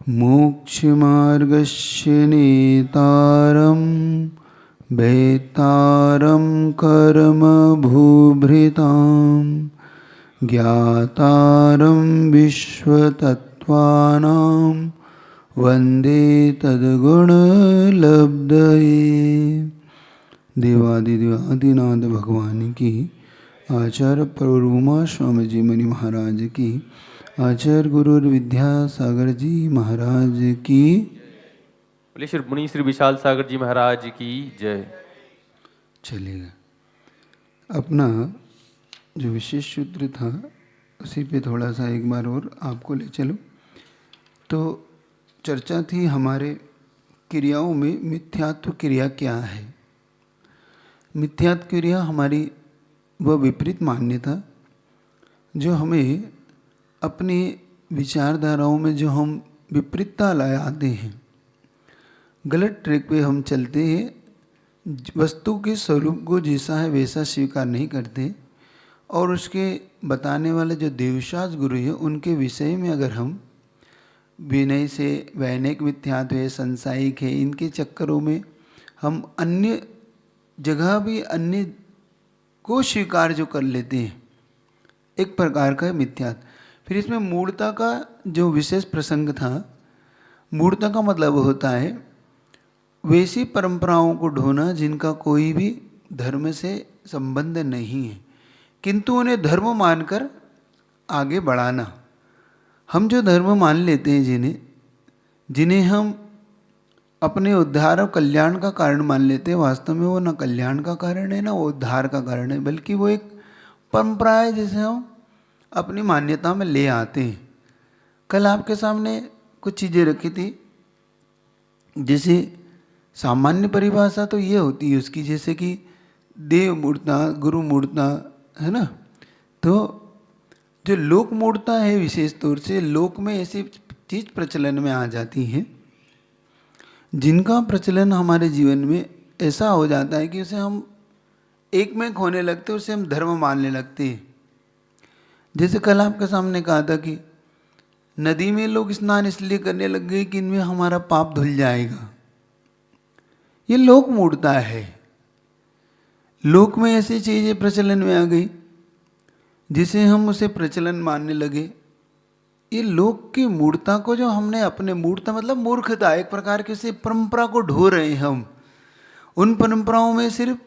मोक्षमार्गस्य नेतारं भेतारं कर्मभूभृतां ज्ञातारं विश्वतत्त्वानां वन्दे तद्गुणलब्धये। देवादिदेवादिनाथ भगवान की, आचार्य प्रभुमा स्वामी जी मुनि महाराज की, आचार्य गुरु विद्यासागर जी महाराज की। बोले श्री मुनि श्री विशाल सागर जी महाराज की जय। चलेगा, अपना जो विशेष सूत्र था उसी पे थोड़ा सा एक बार और आपको ले चलो। तो चर्चा थी हमारे क्रियाओं में मिथ्यात्व क्रिया क्या है। मिथ्यात्व क्रिया हमारी वह विपरीत मान्यता जो हमें अपनी विचारधाराओं में जो हम विपरीतता लाए आते हैं, गलत ट्रैक पे हम चलते हैं, वस्तु के स्वरूप को जैसा है वैसा स्वीकार नहीं करते, और उसके बताने वाले जो देवशास गुरु हैं उनके विषय में अगर हम विनय से वैनिक मिथ्यात्व है, संसायिक है, इनके चक्करों में हम अन्य जगह भी अन्य को स्वीकार जो कर लेते हैं, एक प्रकार का मिथ्यात्व। फिर इसमें मूढ़ता का जो विशेष प्रसंग था, मूढ़ता का मतलब होता है वैसी परंपराओं को ढोना जिनका कोई भी धर्म से संबंध नहीं है, किंतु उन्हें धर्म मानकर आगे बढ़ाना। हम जो धर्म मान लेते हैं, जिन्हें हम अपने उद्धार और कल्याण का कारण मान लेते हैं, वास्तव में वो न कल्याण का कारण है, न वो उद्धार का कारण है, बल्कि वो एक परंपरा है जिसे हम अपनी मान्यता में ले आते हैं। कल आपके सामने कुछ चीज़ें रखी थी, जैसे सामान्य परिभाषा तो ये होती है उसकी, जैसे कि देव मूर्ता, गुरु मूर्ता, है ना। तो जो लोक मूर्ता है, विशेष तौर से लोक में ऐसी चीज़ प्रचलन में आ जाती है जिनका प्रचलन हमारे जीवन में ऐसा हो जाता है कि उसे हम एक में खोने लगते, उसे हम धर्म मानने लगते हैं। जैसे कल आपके सामने कहा था कि नदी में लोग स्नान इसलिए करने लग गए कि इनमें हमारा पाप धुल जाएगा। ये लोक मूढ़ता है। लोक में ऐसी चीज़ें प्रचलन में आ गई जिसे हम उसे प्रचलन मानने लगे। ये लोक की मूढ़ता को जो हमने अपने, मूढ़ता मतलब मूर्खता, एक प्रकार की उसे परंपरा को ढो रहे हैं हम। उन परंपराओं में सिर्फ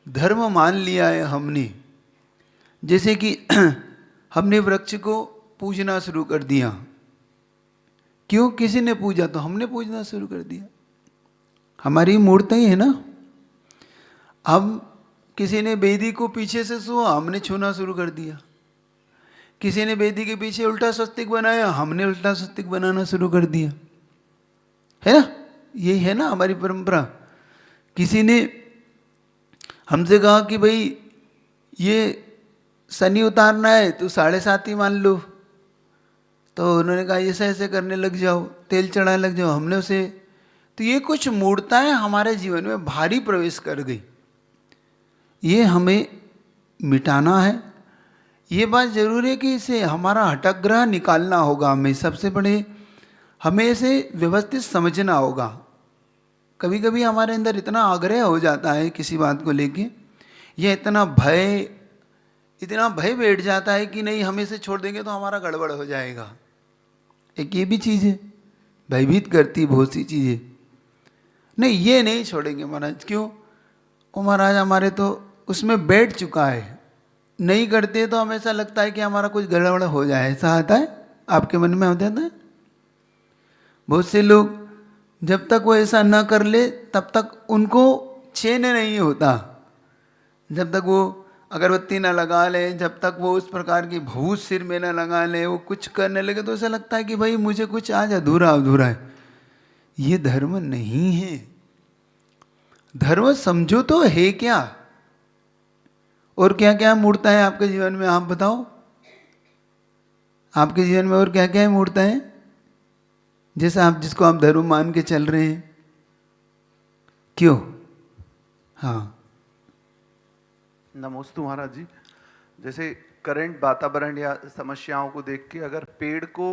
धर्म मान लिया है हमने। जैसे कि हमने वृक्ष को पूजना शुरू कर दिया। क्यों? किसी ने पूजा तो हमने पूजना शुरू कर दिया। हमारी मूर्तें ही है ना। अब किसी ने वेदी को पीछे से छुआ, हमने छूना शुरू कर दिया। किसी ने वेदी के पीछे उल्टा स्वस्तिक बनाया, हमने उल्टा स्वस्तिक बनाना शुरू कर दिया, है ना। यही है ना हमारी परंपरा। किसी ने हमसे कहा कि भाई ये शनि उतारना है तो 7.5 ही मान लो, तो उन्होंने कहा ऐसे ऐसे करने लग जाओ, तेल चढ़ाने लग जाओ, हमने उसे। तो ये कुछ मूर्ताएं हमारे जीवन में भारी प्रवेश कर गई। ये हमें मिटाना है। ये बात जरूर है कि इसे हमारा हठग्रह निकालना होगा। हमें सबसे बड़े, हमें इसे व्यवस्थित समझना होगा। कभी कभी हमारे अंदर इतना आग्रह हो जाता है किसी बात को लेके, या इतना भय बैठ जाता है कि नहीं हम इसे छोड़ देंगे तो हमारा गड़बड़ हो जाएगा। एक ये भी चीज़ है, भयभीत करती बहुत सी चीज़ें। नहीं, ये नहीं छोड़ेंगे महाराज। क्यों? वो महाराज हमारे तो उसमें बैठ चुका है, नहीं करते तो हमेशा लगता है कि हमारा कुछ गड़बड़ हो जाए। ऐसा आता है आपके मन में, होता है। बहुत से लोग जब तक वो ऐसा ना कर ले तब तक उनको चैन नहीं होता। जब तक वो अगरबत्ती ना लगा ले, जब तक वो उस प्रकार की भूत सिर में ना लगा ले, वो कुछ करने लगे तो ऐसा लगता है कि भाई मुझे कुछ आज अधूरा अधूरा है। ये धर्म नहीं है। धर्म समझो तो है क्या। और क्या क्या मूर्ता है आपके जीवन में, आप बताओ। आपके जीवन में और क्या क्या मूर्ता है जैसा आप, जिसको आप धर्म मान के चल रहे हैं? क्यों? हाँ, नमोस्तु महाराज जी। जैसे करंट वातावरण या समस्याओं को देख के अगर पेड़ को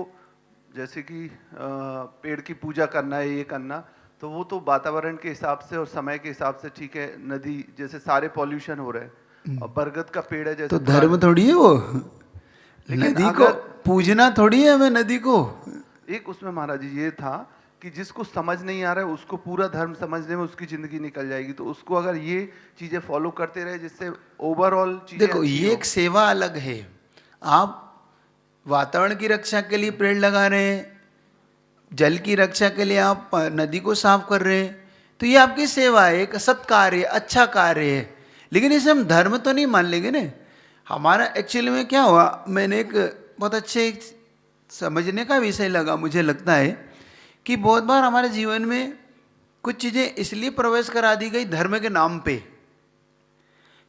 जैसे कि पेड़ की पूजा करना है, ये करना, तो वो तो वातावरण के हिसाब से और समय के हिसाब से ठीक है। नदी जैसे सारे पॉल्यूशन हो रहे हैं, और बरगद का पेड़ है जैसे तो धर्म थोड़ी है वो, लेकिन नदी को अगर पूजना थोड़ी है हमें, नदी को। एक उसमें महाराज जी ये था कि जिसको समझ नहीं आ रहा है उसको पूरा धर्म समझने में उसकी जिंदगी निकल जाएगी, तो उसको अगर ये चीजें फॉलो करते रहे जिससे ओवरऑल चीजें देखो अच्छी ये हो। एक सेवा अलग है। आप वातावरण की रक्षा के लिए पेड़ लगा रहे हैं, जल की रक्षा के लिए आप नदी को साफ कर रहे हैं, तो ये आपकी सेवा है, एक सत्कार्य है, अच्छा कार्य है। लेकिन इसे हम धर्म तो नहीं मान लेंगे ना। हमारा एक्चुअली में क्या हुआ, मैंने एक बहुत अच्छे समझने का विषय लगा, मुझे लगता है कि बहुत बार हमारे जीवन में कुछ चीज़ें इसलिए प्रवेश करा दी गई धर्म के नाम पे,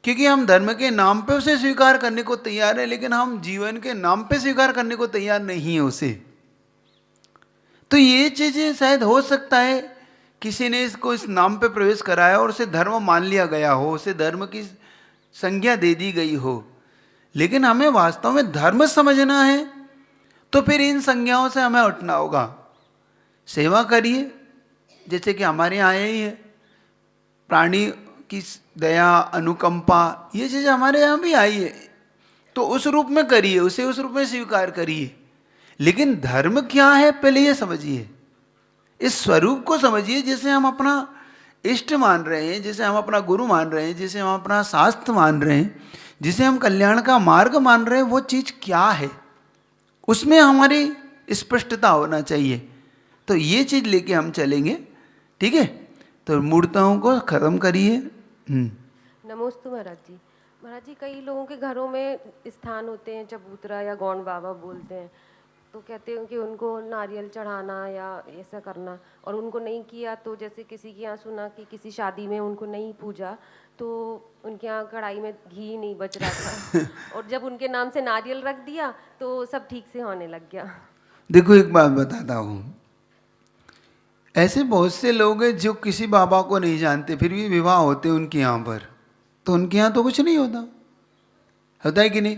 क्योंकि हम धर्म के नाम पे उसे स्वीकार करने को तैयार है, लेकिन हम जीवन के नाम पे स्वीकार करने को तैयार नहीं है उसे। तो ये चीज़ें शायद हो सकता है किसी ने इसको इस नाम पे प्रवेश कराया और उसे धर्म मान लिया गया हो, उसे धर्म की संज्ञा दे दी गई हो। लेकिन हमें वास्तव में धर्म समझना है तो फिर इन संज्ञाओं से हमें उठना होगा। सेवा करिए, जैसे कि हमारे यहाँ ही है, प्राणी की दया, अनुकंपा, ये चीज़ हमारे यहाँ भी आई है, तो उस रूप में करिए, उसे उस रूप में स्वीकार करिए। लेकिन धर्म क्या है पहले ये समझिए, इस स्वरूप को समझिए जिसे हम अपना इष्ट मान रहे हैं, जिसे हम अपना गुरु मान रहे हैं, जिसे हम अपना शास्त्र मान रहे हैं, जिसे हम कल्याण का मार्ग मान रहे हैं, वो चीज़ क्या है, उसमें हमारी स्पष्टता होना चाहिए। तो ये चीज़ लेके हम चलेंगे, ठीक है। तो मूर्तों को खत्म करिए। नमोस्तु महाराज जी। महाराज जी, कई लोगों के घरों में स्थान होते हैं, चबूतरा या गौंड बाबा बोलते हैं, तो कहते हैं कि उनको नारियल चढ़ाना या ऐसा करना, और उनको नहीं किया तो जैसे किसी के यहाँ सुना कि किसी शादी में उनको नहीं पूजा तो उनके यहाँ कढ़ाई में घी नहीं बच रहा था और जब उनके नाम से नारियल रख दिया तो सब ठीक से होने लग गया। देखो एक बात बताता हूँ, ऐसे बहुत से लोग हैं जो किसी बाबा को नहीं जानते, फिर भी विवाह होते हैं उनके यहाँ पर, तो उनके यहाँ तो कुछ नहीं होता, होता है कि नहीं।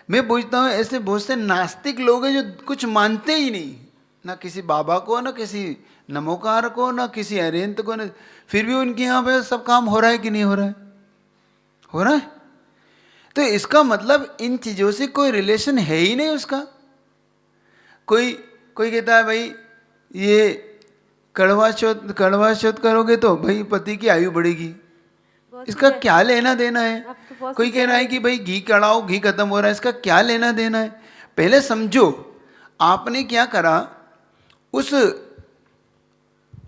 मैं पूछता हूँ, ऐसे बहुत से नास्तिक लोग हैं जो कुछ मानते ही नहीं, ना किसी बाबा को, ना किसी नमोकार को, ना किसी अरिहंत को, ना, फिर भी उनके यहाँ पे सब काम हो रहा है कि नहीं हो रहा है, हो रहा है। तो इसका मतलब इन चीज़ों से कोई रिलेशन है ही नहीं उसका। कोई कोई कहता है भाई ये कड़वा चौथ करोगे तो भाई पति की आयु बढ़ेगी, इसका क्या लेना देना है। कोई कह रहा है कि भाई घी कड़ाओ, घी खत्म हो रहा है, इसका क्या लेना देना है। पहले समझो आपने क्या करा, उस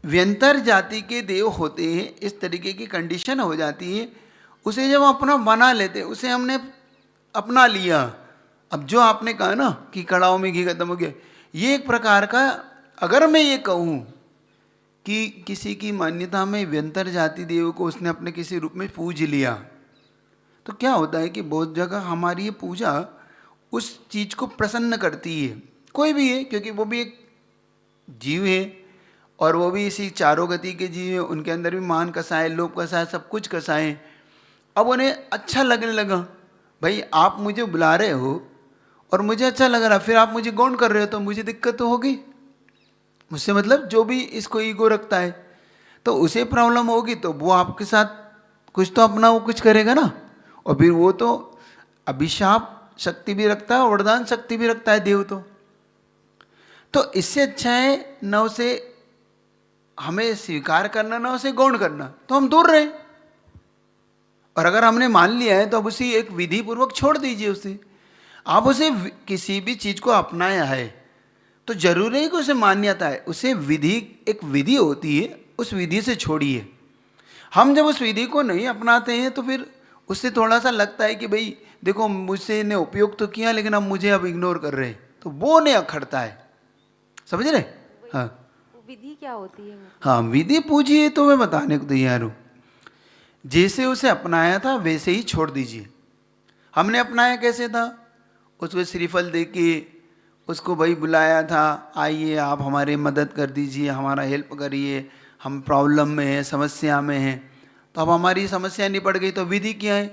व्यंतर जाति के देव होते हैं, इस तरीके की कंडीशन हो जाती है, उसे जब अपना बना लेते, उसे हमने अपना लिया। अब जो आपने कहा ना कि कड़ाओं में घी खत्म हो गया, ये एक प्रकार का, अगर मैं ये कहूँ कि किसी की मान्यता में व्यंतर जाति देव को उसने अपने किसी रूप में पूज लिया, तो क्या होता है कि बहुत जगह हमारी ये पूजा उस चीज़ को प्रसन्न करती है, कोई भी है, क्योंकि वो भी एक जीव है और वो भी इसी चारों गति के जीव है, उनके अंदर भी मान कसा है, लोभ कसा है, सब कुछ कसा है। अब उन्हें अच्छा लगने लगा, भाई आप मुझे बुला रहे हो और मुझे अच्छा लग रहा, फिर आप मुझे गौण कर रहे हो तो मुझे दिक्कत तो होगी, मुझसे मतलब जो भी इसको ईगो रखता है तो उसे प्रॉब्लम होगी, तो वो आपके साथ कुछ तो अपना वो कुछ करेगा ना। और फिर वो तो अभिशाप शक्ति भी रखता है, वरदान शक्ति भी रखता है देव तो इससे अच्छा है न उसे हमें स्वीकार करना, ना उसे गौण करना, तो हम दूर रहे। और अगर हमने मान लिया है तो अब उसी एक विधि पूर्वक छोड़ दीजिए उसे। आप उसे किसी भी चीज़ को अपनाया है तो जरूरी नहीं कि उसे मान्यता है, उसे विधि, एक विधि होती है, उस विधि से छोड़िए। हम जब उस विधि को नहीं अपनाते हैं तो फिर उससे थोड़ा सा लगता है कि भाई देखो मुझसे इन्हें उपयोग तो किया लेकिन अब मुझे अब इग्नोर कर रहे हैं, तो वो नहीं अखड़ता है, समझ रहे। हाँ, विधि क्या होती है? हाँ विधि पूछिए तो मैं बताने को तैयार हूँ। जैसे उसे अपनाया था वैसे ही छोड़ दीजिए। हमने अपनाया कैसे था, उसको श्रीफल दे के उसको भाई बुलाया था, आइए आप हमारी मदद कर दीजिए, हमारा हेल्प करिए, हम प्रॉब्लम में हैं, समस्या में हैं। तो अब हमारी समस्या निपट गई, तो विधि क्या है,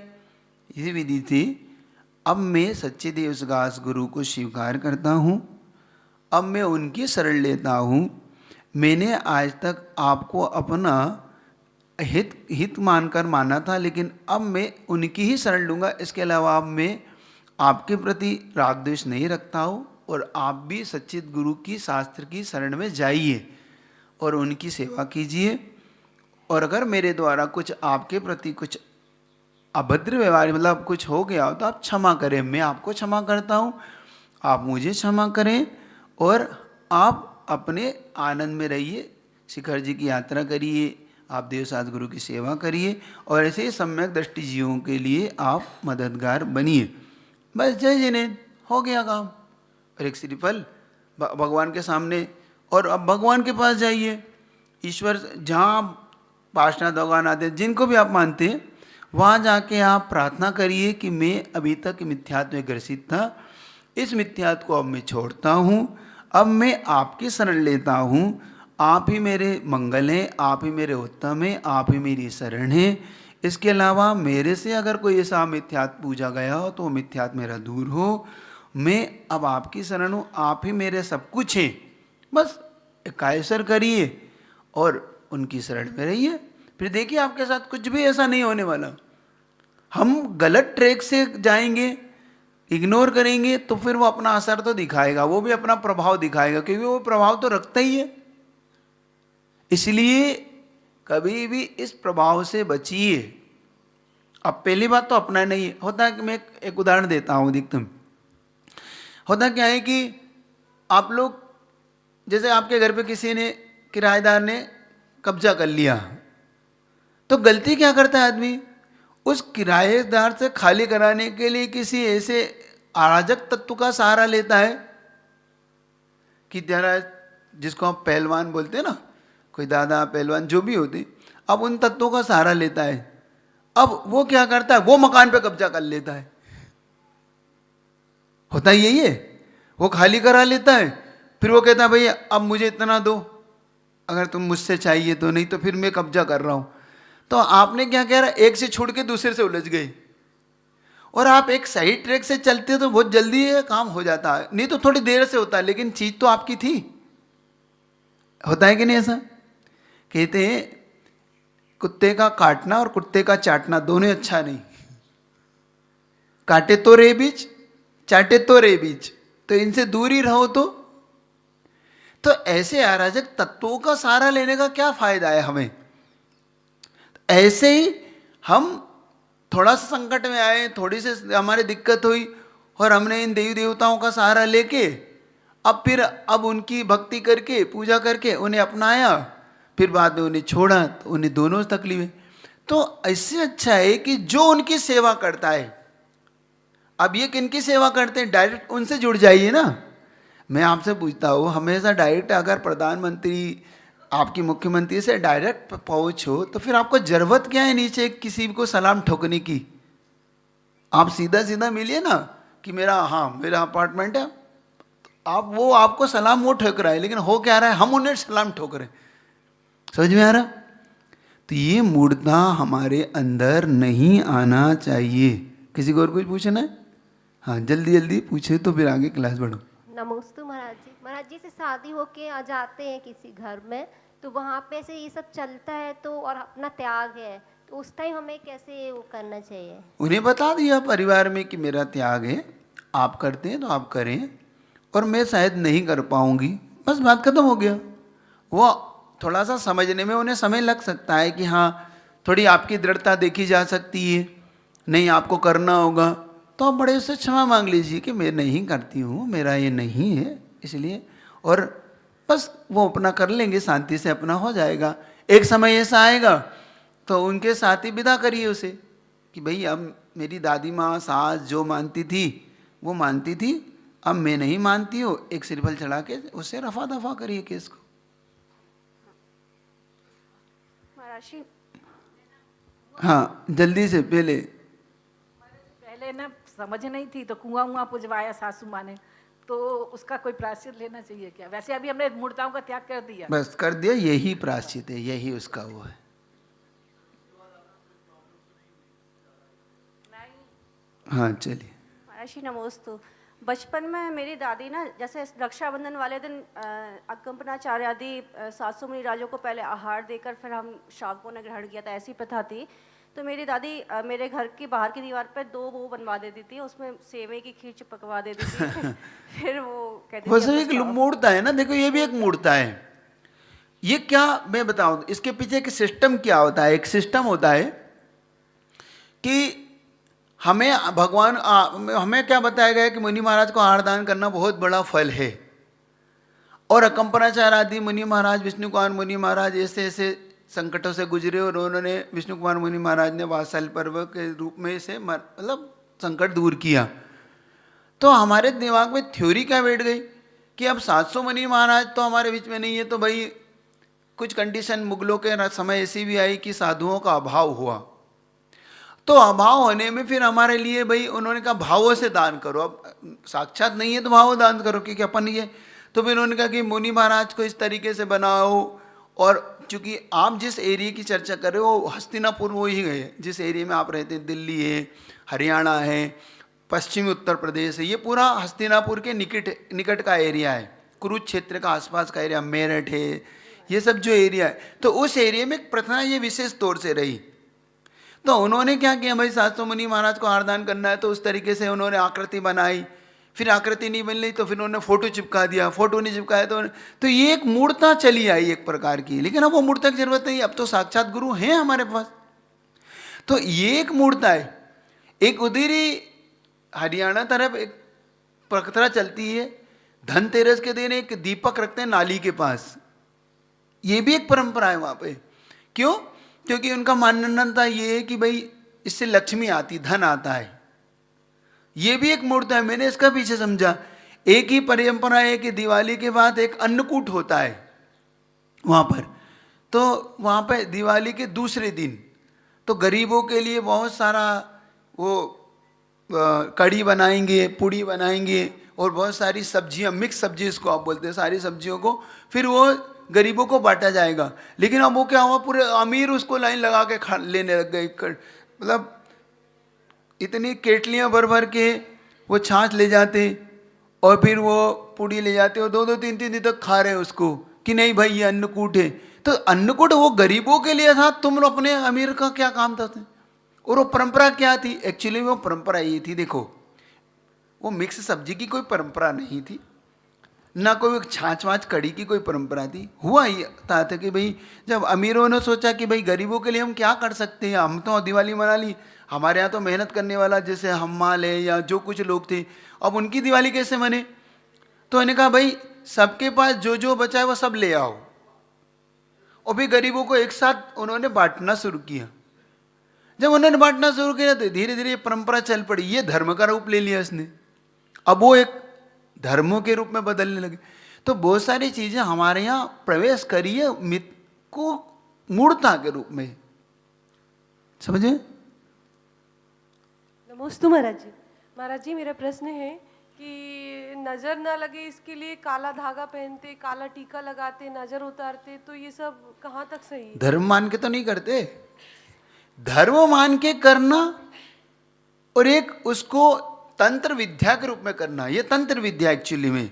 ये विधि थी। अब मैं सच्चे देवदास गुरु को स्वीकार करता हूँ, अब मैं उनकी शरण लेता हूँ। मैंने आज तक आपको अपना हित मानकर माना था, लेकिन अब मैं उनकी ही शरण लूँगा। इसके अलावा अब मैं आपके प्रति राग द्वेष नहीं रखता हूँ, और आप भी सच्चित गुरु की शास्त्र की शरण में जाइए और उनकी सेवा कीजिए। और अगर मेरे द्वारा कुछ आपके प्रति कुछ अभद्र व्यवहार मतलब कुछ हो गया हो तो आप क्षमा करें, मैं आपको क्षमा करता हूँ, आप मुझे क्षमा करें, और आप अपने आनंद में रहिए, शिखर जी की यात्रा करिए, आप देवसाद गुरु की सेवा करिए, और ऐसे सम्यक दृष्टि जीवों के लिए आप मददगार बनिए। बस जय जिनेन्द्र, हो गया काम। और एक श्रीफल भगवान के सामने, और अब भगवान के पास जाइए। ईश्वर जहाँ पार्षनाथ भगवान आते हैं, जिनको भी आप मानते हैं, वहाँ जाके आप प्रार्थना करिए कि मैं अभी तक मिथ्यात्व में ग्रसित था, इस मिथ्यात्व को अब मैं छोड़ता हूँ, अब मैं आपकी शरण लेता हूँ, आप ही मेरे मंगल हैं, आप ही मेरे उत्तम हैं, आप ही मेरी शरण है। इसके अलावा मेरे से अगर कोई ऐसा मिथ्यात्व पूजा गया हो तो वो मिथ्यात्व मेरा दूर हो। मैं अब आपकी शरण हूँ, आप ही मेरे सब कुछ हैं। बस कायसर करिए और उनकी शरण में रहिए, फिर देखिए आपके साथ कुछ भी ऐसा नहीं होने वाला। हम गलत ट्रैक से जाएंगे, इग्नोर करेंगे, तो फिर वो अपना असर तो दिखाएगा, वो भी अपना प्रभाव दिखाएगा, क्योंकि वो प्रभाव तो रखता ही है। इसलिए कभी भी इस प्रभाव से बचिए। अब पहली बात तो अपना नहीं होता है कि मैं एक उदाहरण देता हूँ अधिकतम। होता क्या है कि आप लोग, जैसे आपके घर पे किसी ने, किराएदार ने कब्जा कर लिया, तो गलती क्या करता है आदमी, उस किराएदार से खाली कराने के लिए किसी ऐसे अराजक तत्व का सहारा लेता है कि जरा, जिसको आप पहलवान बोलते हैं ना, कोई दादा पहलवान जो भी होते, अब उन तत्वों का सहारा लेता है। अब वो क्या करता है, वो मकान पे कब्जा कर लेता है। होता ही यही है, वो खाली करा लेता है, फिर वो कहता है भैया अब मुझे इतना दो अगर तुम मुझसे चाहिए तो, नहीं तो फिर मैं कब्जा कर रहा हूं। तो आपने क्या कह रहा, एक से छुड़ के दूसरे से उलझ गए। और आप एक सही ट्रैक से चलते हो तो बहुत जल्दी ये काम हो जाता है, नहीं तो थोड़ी देर से होता है, लेकिन चीज तो आपकी थी। होता है कि नहीं ऐसा? कहते हैं कुत्ते का काटना और कुत्ते का चाटना दोनों अच्छा नहीं। काटे तो रे बीच, चाटे तो रे बीच, तो इनसे दूर ही रहो। तो ऐसे अराजक तत्वों का सहारा लेने का क्या फायदा है हमें? ऐसे ही हम थोड़ा सा संकट में आए, थोड़ी सी हमारी दिक्कत हुई और हमने इन देवी देवताओं का सहारा लेके अब उनकी भक्ति करके पूजा करके उन्हें अपनाया, फिर बाद में उन्हें छोड़ा, तो उन्हें दोनों तकलीफें। तो इससे अच्छा है कि जो उनकी सेवा करता है, अब ये किनकी सेवा करते हैं, डायरेक्ट उनसे जुड़ जाइए ना। मैं आपसे पूछता हूँ, हमेशा डायरेक्ट अगर प्रधानमंत्री आपकी मुख्यमंत्री से डायरेक्ट पहुँच हो तो फिर आपको जरूरत क्या है नीचे किसी को सलाम ठोकने की? आप सीधा सीधा मिलिए ना कि मेरा अपार्टमेंट है, आप वो आपको सलाम वो ठोक रहा है, लेकिन हो क्या रहा है, हम उन्हें सलाम ठोक रहे। समझ में आ रहा? तो ये मूर्खता हमारे अंदर नहीं आना चाहिए। किसी को और कुछ पूछना है? हाँ जल्दी जल्दी पूछे तो फिर आगे क्लास बढ़ो। नमस्ते महाराज जी। महाराज जी से शादी होके आ जाते हैं किसी घर में, तो वहाँ पे से ये सब चलता है, तो और अपना त्याग है, तो उस टाइम हमें कैसे वो करना चाहिए? उन्हें बता दिया परिवार में कि मेरा त्याग है, आप करते हैं तो आप करें और मैं शायद नहीं कर पाऊंगी, बस बात खत्म हो गया। वो थोड़ा सा समझने में उन्हें समय लग सकता है कि हाँ थोड़ी आपकी दृढ़ता देखी जा सकती है, नहीं आपको करना होगा, तो आप बड़े से क्षमा मांग लीजिए कि मैं नहीं करती हूँ, मेरा ये नहीं है इसलिए, और बस वो अपना कर लेंगे, शांति से अपना हो जाएगा। एक समय ऐसा आएगा तो उनके साथ ही विदा करिए उसे कि भाई अब मेरी दादी माँ सास जो मानती थी वो मानती थी, अब मैं नहीं मानती हूँ, एक श्रीफल चढ़ा के उससे रफा दफा करिए केस को। महाराज हाँ जल्दी से पहले ना समझ नहीं थी तो कुआं पुजवाया सासू माँ ने, तो उसका कोई प्रायश्चित लेना चाहिए क्या? वैसे अभी हमने मूर्ताओं का त्याग कर दिया। बस कर दिया, यही प्रायश्चित है, यही उसका वो है। हाँ चलिए। महाराज नमोस्तु। बचपन में मेरी दादी ना, जैसे रक्षाबंधन वाले दिन अकंपनाचार्य आदि 700 मुनि राजों को पहले आहार देकर फिर हम श्रावकों ने ग्रहण किया था, ऐसी प्रथा थी। तो मेरी दादी मेरे घर की बाहर की दीवार पर 2 वो बनवा देती थी, उसमें सेवई की खीर चिपकवा देती थी। फिर वो कहती वो थी सब अब एक तो खाओ। मूर्ता है ना, देखो ये भी एक मूर्ता है। ये क्या मैं बताऊं, इसके पीछे एक सिस्टम क्या होता है। एक सिस्टम होता है कि हमें भगवान हमें क्या बताया गया है कि मुनि महाराज को आहार दान करना बहुत बड़ा फल है। और अकंपनाचार्य आदि मुनि महाराज, विष्णु कुमार मुनि महाराज ऐसे ऐसे संकटों से गुजरे और उन्होंने, विष्णु कुमार मुनि महाराज ने वात्सल्य पर्व के रूप में इसे मतलब संकट दूर किया। तो हमारे दिमाग में थ्योरी क्या बैठ गई कि अब 700 मुनि महाराज तो हमारे बीच में नहीं है, तो भाई कुछ कंडीशन मुगलों के समय ऐसी भी आई कि साधुओं का अभाव हुआ। तो अभाव होने में फिर हमारे लिए भाई उन्होंने कहा भावों से दान करो। अब साक्षात नहीं है तो भावों दान करो, क्योंकि अपन ये, तो फिर उन्होंने कहा कि मुनि महाराज को इस तरीके से बनाओ। और चूंकि आप जिस एरिया की चर्चा कर रहे हो वो हस्तिनापुर वो ही है, जिस एरिया में आप रहते हैं, दिल्ली है, हरियाणा है, पश्चिमी उत्तर प्रदेश है, ये पूरा हस्तिनापुर के निकट का एरिया है। कुरुक्षेत्र का आसपास का एरिया, मेरठ है, ये सब जो एरिया है, तो उस एरिया में प्रथा ये विशेष तौर से रही। तो उन्होंने क्या किया भाई, 700 मुनि महाराज को आहार दान करना है, तो उस तरीके से उन्होंने आकृति बनाई। फिर आकृति नहीं बन रही तो फिर उन्होंने फोटो चिपका दिया, फोटो नहीं चिपकाया तो ये एक मूर्ता चली आई एक प्रकार की। लेकिन अब वो मूर्ता की जरूरत नहीं, अब तो साक्षात गुरु हैं हमारे पास। तो ये एक मूर्ता है। एक उधर ही हरियाणा तरफ एक प्रथा चलती है, धनतेरस के दिन एक दीपक रखते हैं नाली के पास। ये भी एक परंपरा है वहाँ पे। क्यों? क्योंकि उनका मानना ये है कि भाई इससे लक्ष्मी आती, धन आता है। ये भी एक मूर्ता है। मैंने इसका पीछे समझा, एक ही परंपरा है कि दिवाली के बाद एक अन्नकूट होता है वहाँ पर। तो वहाँ पे दिवाली के दूसरे दिन तो गरीबों के लिए बहुत सारा वो कड़ी बनाएंगे, पूड़ी बनाएंगे और बहुत सारी सब्जियां, मिक्स सब्जी इसको आप बोलते हैं, सारी सब्जियों को फिर वो गरीबों को बांटा जाएगा। लेकिन अब वो क्या हुआ, पूरे अमीर उसको लाइन लगा के लेने लग गए। मतलब इतनी केटलियां भर भर के वो छाछ ले जाते और फिर वो पूड़ी ले जाते और 2-2 3-3 दिन तक खा रहे उसको कि नहीं भाई ये अन्नकूट है। तो अन्नकूट वो गरीबों के लिए था, तुम लोग अपने अमीर का क्या काम था। और वो परंपरा क्या थी, एक्चुअली वो परंपरा ये थी, देखो वो मिक्स सब्जी की कोई परंपरा नहीं थी, ना कोई छाछ वाछ कड़ी की कोई परंपरा थी। हुआ ये था कि भाई जब अमीरों ने सोचा कि भाई गरीबों के लिए हम क्या कर सकते हैं, हम तो दिवाली मना ली, हमारे यहाँ तो मेहनत करने वाला जैसे हम्माल है या जो कुछ लोग थे, अब उनकी दिवाली कैसे मने। तो उन्होंने कहा भाई सबके पास जो जो बचा है वो सब ले आओ, और भी गरीबों को एक साथ उन्होंने बांटना शुरू किया। जब उन्होंने बांटना शुरू किया तो धीरे धीरे ये परंपरा चल पड़ी, ये धर्म का रूप ले लिया इसने, अब वो एक धर्मों के रूप में बदलने लगे। तो बहुत सारी चीजें हमारे यहाँ प्रवेश करी है मित को मूर्ता के रूप में, समझे। नमस्ते महाराज जी। महाराज जी मेरा प्रश्न है कि नजर ना लगे इसके लिए काला धागा पहनते, काला टीका लगाते, नजर उतारते, तो ये सब कहाँ तक सही है? धर्म मान के तो नहीं करते, धर्म मान के करना और एक उसको तंत्र विद्या के रूप में करना, ये तंत्र विद्या एक्चुअली में।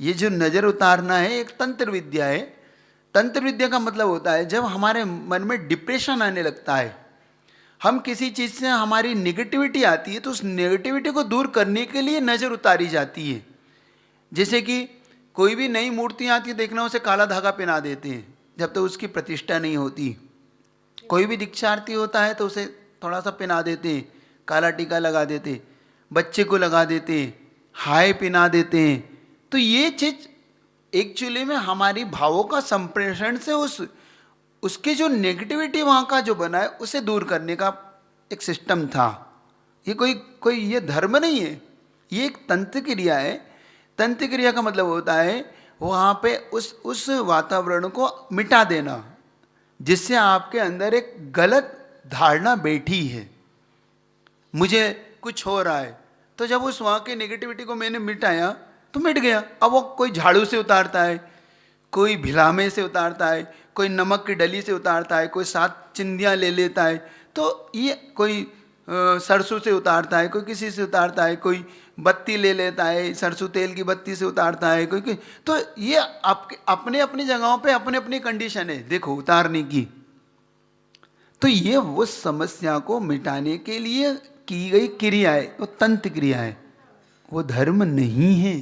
ये जो नजर उतारना है एक तंत्र विद्या है। तंत्र विद्या का मतलब होता है जब हमारे मन में डिप्रेशन आने लगता है, हम किसी चीज से हमारी नेगेटिविटी आती है, तो उस नेगेटिविटी को दूर करने के लिए नजर उतारी जाती है। जैसे कि कोई भी नई मूर्ति आती है, देखना उसे काला धागा पहना देते हैं जब तक तो उसकी प्रतिष्ठा नहीं होती। कोई भी दीक्षार्थी होता है तो उसे थोड़ा सा पहना देते हैं, काला टीका लगा देते, बच्चे को लगा देते, हाय पहना देते हैं। तो ये चीज एक्चुअली में हमारी भावों का संप्रेषण से उसकी जो नेगेटिविटी वहाँ का जो बना है उसे दूर करने का एक सिस्टम था। ये कोई ये धर्म नहीं है, ये एक तंत्र क्रिया है। तंत्र क्रिया का मतलब होता है वहाँ पे उस वातावरण को मिटा देना जिससे आपके अंदर एक गलत धारणा बैठी है, मुझे कुछ हो रहा है। तो जब उस वहाँ की नेगेटिविटी को मैंने मिटाया तो मिट गया। अब वो कोई झाड़ू से उतारता है, कोई भिलामे से उतारता है, कोई नमक की डली से उतारता है, कोई 7 चिंदियाँ ले लेता है, तो ये कोई सरसों से उतारता है, कोई किसी से उतारता है, कोई बत्ती ले लेता है, सरसों तेल की बत्ती से उतारता है कोई कोई। तो ये आपके अपने अपनी जगहों पे अपने अपनी कंडीशन है देखो उतारने की। तो ये वो समस्या को मिटाने के लिए की गई क्रिया है, वो तंत्र क्रिया है, वो धर्म नहीं है।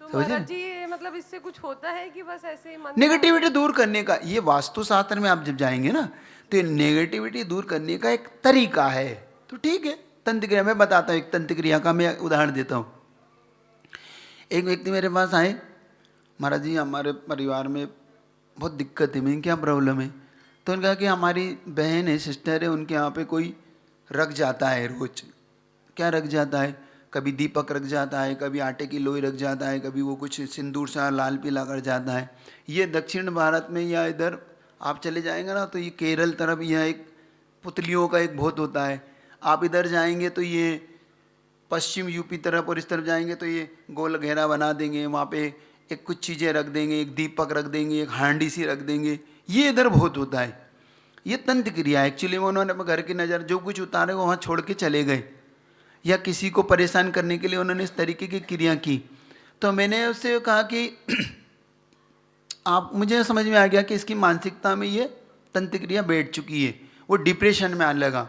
तो महाराज जी ये मतलब इससे कुछ होता है कि बस ऐसे ही मन नेगेटिविटी दूर करने का, ये वास्तु शास्त्र में आप जब जाएंगे ना तो ये नेगेटिविटी दूर करने का एक तरीका है। तो ठीक है, तंत्र क्रिया मैं बताता हूँ, एक तंत्र क्रिया का मैं उदाहरण देता हूँ। एक व्यक्ति मेरे पास आए, महाराज जी हमारे परिवार में बहुत दिक्कत है। मैंने क्या प्रॉब्लम है? तो उन्होंने कहा कि हमारी बहन है, सिस्टर है, उनके यहाँ पे कोई रख जाता है रोज। क्या रख जाता है? कभी दीपक रख जाता है, कभी आटे की लोई रख जाता है, कभी वो कुछ सिंदूर सा लाल पीला कर जाता है। ये दक्षिण भारत में या इधर आप चले जाएंगे ना तो ये केरल तरफ यह एक पुतलियों का एक बहुत होता है। आप इधर जाएंगे तो ये पश्चिम यूपी तरफ और इस तरफ जाएंगे तो ये गोल घेरा बना देंगे, वहाँ पे एक कुछ चीज़ें रख देंगे, एक दीपक रख देंगे, एक हांडी सी रख देंगे। ये इधर बहुत होता है। ये तंत्र क्रिया एक्चुअली में उन्होंने अपने घर की नज़र जो कुछ उतारे वो वहाँ छोड़ के चले गए, या किसी को परेशान करने के लिए उन्होंने इस तरीके की क्रिया की। तो मैंने उससे कहा कि आप, मुझे समझ में आ गया कि इसकी मानसिकता में ये तंत्र क्रिया बैठ चुकी है, वो डिप्रेशन में आने लगा।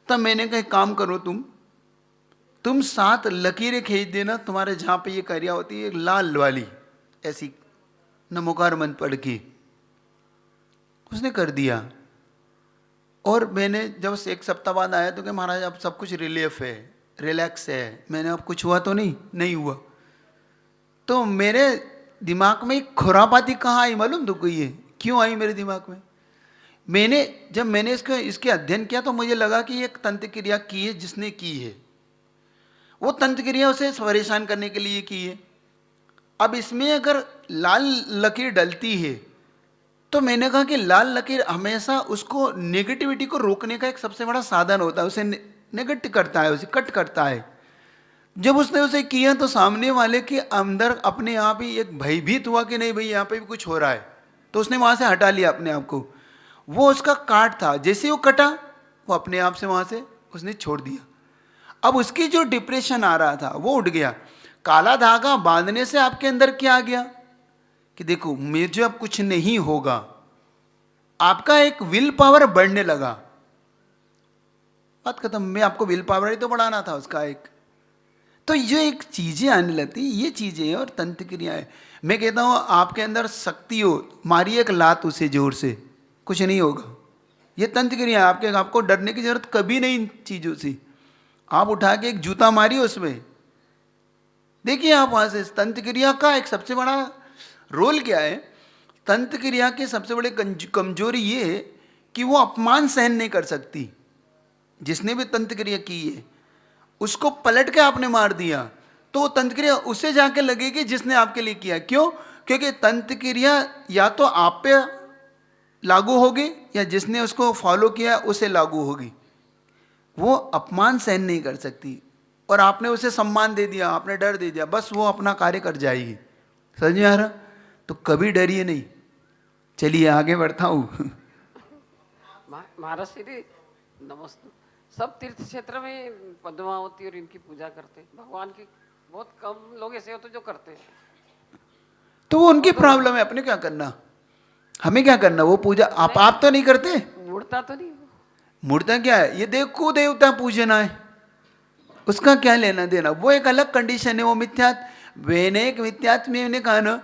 तब मैंने कहा काम करो, तुम 7 लकीरें खींच देना तुम्हारे जहाँ पे ये क्रिया होती है, लाल वाली ऐसी नमोकार मंत्र पढ़ के। उसने कर दिया। और मैंने जब 1 सप्ताह बाद आया तो क्या महाराज अब सब कुछ रिलीफ है, रिलैक्स है। मैंने अब कुछ हुआ तो नहीं हुआ। तो मेरे दिमाग में एक खुरापाती कहाँ आई मालूम तो कोई है क्यों आई मेरे दिमाग में? जब मैंने इसके अध्ययन किया तो मुझे लगा कि एक तंत्र क्रिया की है जिसने की है, वो तंत्र क्रिया उसे परेशान करने के लिए की है। अब इसमें अगर लाल लकीर डलती है तो मैंने कहा कि लाल लकीर हमेशा उसको नेगेटिविटी को रोकने का एक सबसे बड़ा साधन होता है, उसे नेगेटिव करता है, उसे कट करता है। जब उसने उसे किया तो सामने वाले के अंदर अपने आप ही एक भयभीत हुआ कि नहीं भाई यहाँ पे भी कुछ हो रहा है, तो उसने वहाँ से हटा लिया अपने आप को। वो उसका काट था, जैसे वो कटा वो अपने आप से वहाँ से उसने छोड़ दिया। अब उसकी जो डिप्रेशन आ रहा था वो उठ गया। काला धागा बांधने से आपके अंदर क्या आ गया कि देखो मुझे अब कुछ नहीं होगा, आपका एक विल पावर बढ़ने लगा। बात खत्म। मैं आपको विल पावर ही तो बढ़ाना था उसका एक। तो ये एक चीजें आने लगती, ये चीजें और तंत्र क्रियाएं। मैं कहता हूं आपके अंदर शक्ति हो, मारिए एक लात उसे जोर से, कुछ नहीं होगा। ये तंत्र क्रिया आपको डरने की जरूरत कभी नहीं इन चीजों से। आप उठा के एक जूता मारिए उसमें, देखिए आप वहां से। तंत्र क्रिया का एक सबसे बड़ा रोल क्या है? तंत्र क्रिया की सबसे बड़ी कमजोरी ये है कि वो अपमान सहन नहीं कर सकती। जिसने भी तंत्र क्रिया की है उसको पलट के आपने मार दिया तो तंत्र क्रिया उसे जाके लगेगी जिसने आपके लिए किया। क्यों? क्योंकि तंत्र क्रिया या तो आप पे लागू होगी या जिसने उसको फॉलो किया उसे लागू होगी। वो अपमान सहन नहीं कर सकती और आपने उसे सम्मान दे दिया, आपने डर दे दिया, बस वो अपना कार्य कर जाएगी। समझ में आ रहा? तो कभी डरिए नहीं। चलिए आगे बढ़ता हूँ। महाराज श्री नमस्ते। सब तीर्थ क्षेत्र में पद्मावती और इनकी पूजा करते हैं भगवान की। बहुत कम लोग ऐसे होते जो करते हैं। तो वो उनकी प्रॉब्लम है, अपने क्या करना, हमें क्या करना। वो पूजा आप तो नहीं करते। मूर्ता तो नहीं, मूर्ता क्या है? ये देखो देवता पूजना है, उसका क्या लेना देना। वो एक अलग कंडीशन है, वो मिथ्यात्व। मैंने एक मिथ्यात्व में मैंने कहा ना,